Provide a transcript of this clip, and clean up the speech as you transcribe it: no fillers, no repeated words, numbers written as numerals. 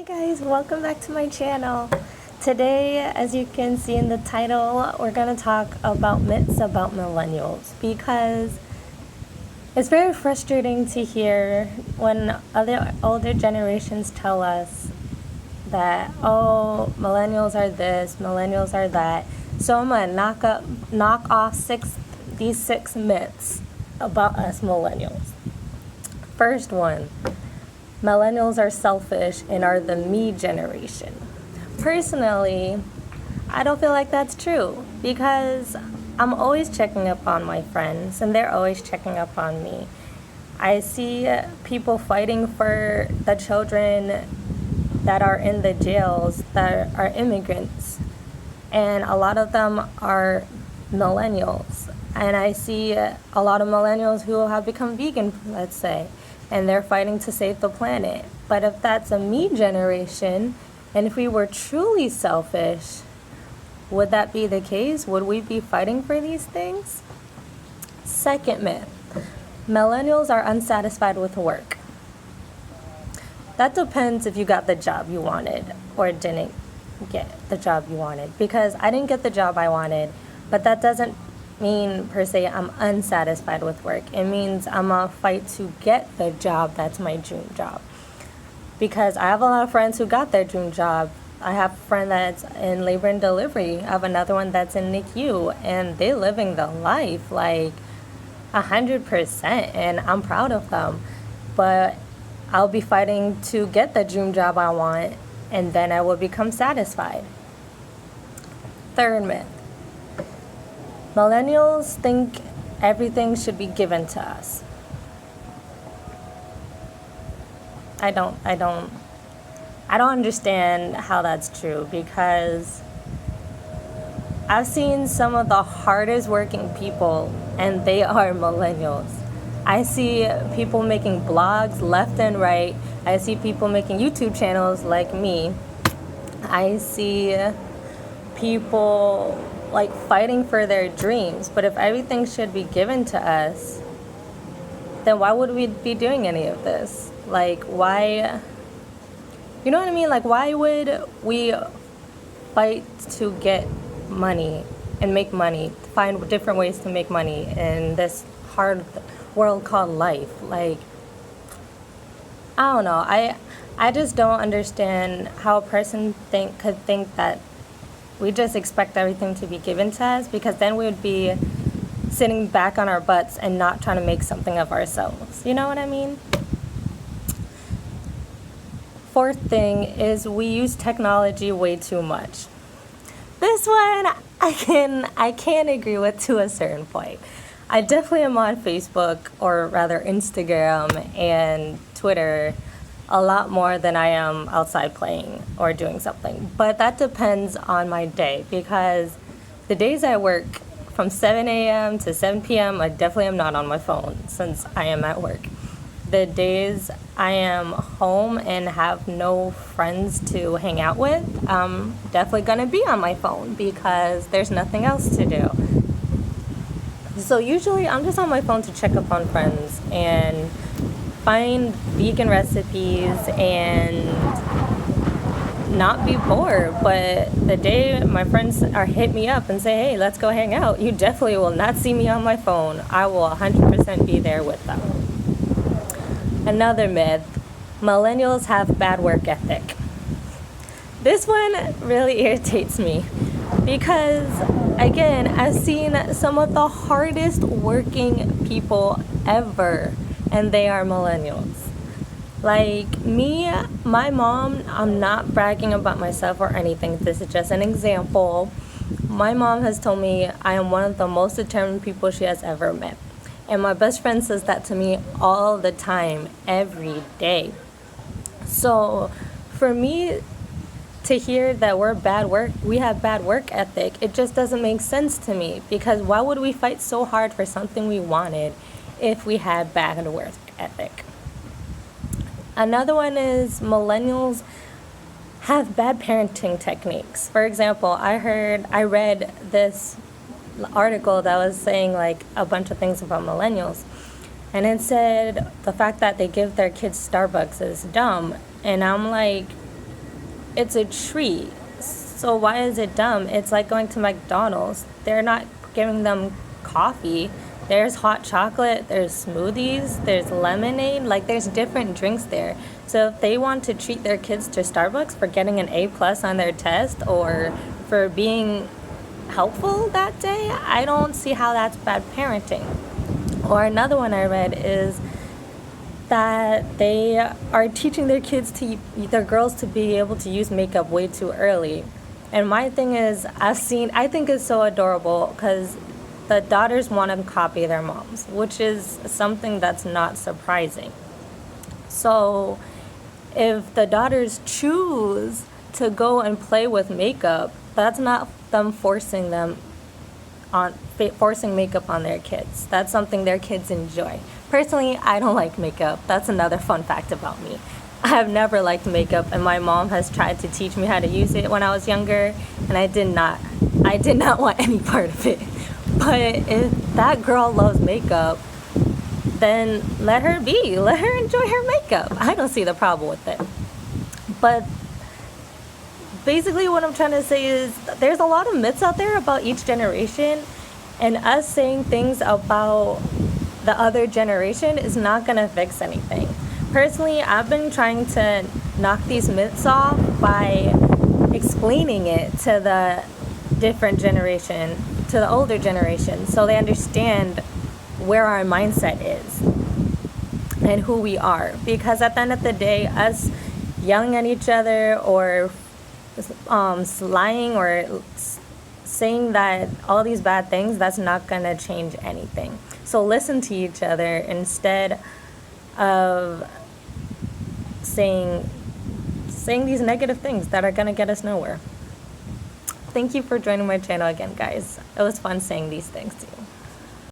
guys, welcome back to my channel. Today, as you can see in the title, we're going to talk about myths about millennials, because it's very frustrating to hear when other older generations tell us that, oh, millennials are this, millennials are that. So I'm going to knock off these six myths about us millennials. First one. Millennials are selfish and are the me generation. Personally, I don't feel like that's true, because I'm always checking up on my friends and they're always checking up on me. I see people fighting for the children that are in the jails that are immigrants, and a lot of them are millennials. And I see a lot of millennials who have become vegan, let's say, and they're fighting to save the planet. But if that's a me generation, and if we were truly selfish, would that be the case? Would we be fighting for these things? Second myth, millennials are unsatisfied with work. That depends if you got the job you wanted or didn't get the job you wanted. Because I didn't get the job I wanted, but that doesn't mean per se I'm unsatisfied with work. It means I'm gonna fight to get the job that's my dream job, because I have a lot of friends who got their dream job. I have a friend that's in labor and delivery. I have another one that's in NICU, and they're living the life like 100%, and I'm proud of them. But I'll be fighting to get the dream job I want, and then I will become satisfied. Third myth, millennials think everything should be given to us. I don't understand how that's true, because I've seen some of the hardest working people, and they are millennials. I see people making blogs left and right. I see people making YouTube channels like me. I see people like fighting for their dreams. But if everything should be given to us, then why would we be doing any of this? Like, why, you know what I mean? Like, why would we fight to get money and make money, find different ways to make money in this hard world called life? Like, I don't know. I just don't understand how a person could think that we just expect everything to be given to us, because then we would be sitting back on our butts and not trying to make something of ourselves. You know what I mean? Fourth thing is we use technology way too much. This one I can agree with to a certain point. I definitely am on Facebook, or rather Instagram and Twitter, a lot more than I am outside playing or doing something. But that depends on my day, because the days I work from 7 a.m. to 7 p.m., I definitely am not on my phone since I am at work. The days I am home and have no friends to hang out with, I'm definitely gonna be on my phone because there's nothing else to do. So usually I'm just on my phone to check up on friends and find vegan recipes and not be bored. But the day my friends hit me up and say, hey, let's go hang out, you definitely will not see me on my phone. I will 100% be there with them. Another myth, millennials have bad work ethic. This one really irritates me, because again, I've seen some of the hardest working people ever, and they are millennials. Like me, my mom, I'm not bragging about myself or anything, this is just an example. My mom has told me I am one of the most determined people she has ever met. And my best friend says that to me all the time, every day. So for me to hear that we have bad work ethic, it just doesn't make sense to me, because why would we fight so hard for something we wanted if we had bad work ethic? Another one is millennials have bad parenting techniques. For example, I read this article that was saying like a bunch of things about millennials, and it said the fact that they give their kids Starbucks is dumb. And I'm like, it's a treat. So why is it dumb? It's like going to McDonald's. They're not giving them coffee. There's hot chocolate, there's smoothies, there's lemonade, like there's different drinks there. So if they want to treat their kids to Starbucks for getting an A+ on their test or for being helpful that day, I don't see how that's bad parenting. Or another one I read is that they are teaching their girls to be able to use makeup way too early. And my thing is, I think it's so adorable because the daughters want to copy their moms, which is something that's not surprising. So if the daughters choose to go and play with makeup, that's not them forcing makeup on their kids. That's something their kids enjoy. Personally, I don't like makeup. That's another fun fact about me. I have never liked makeup, and my mom has tried to teach me how to use it when I was younger, and I did not want any part of it. But if that girl loves makeup, then let her be. Let her enjoy her makeup. I don't see the problem with it. But basically what I'm trying to say is there's a lot of myths out there about each generation, and us saying things about the other generation is not going to fix anything. Personally, I've been trying to knock these myths off by explaining it to the different generation, to the older generation, so they understand where our mindset is and who we are. Because at the end of the day, us yelling at each other or lying or saying that all these bad things, that's not going to change anything. So listen to each other instead of saying these negative things that are going to get us nowhere. Thank you for joining my channel again, guys. It was fun saying these things to you.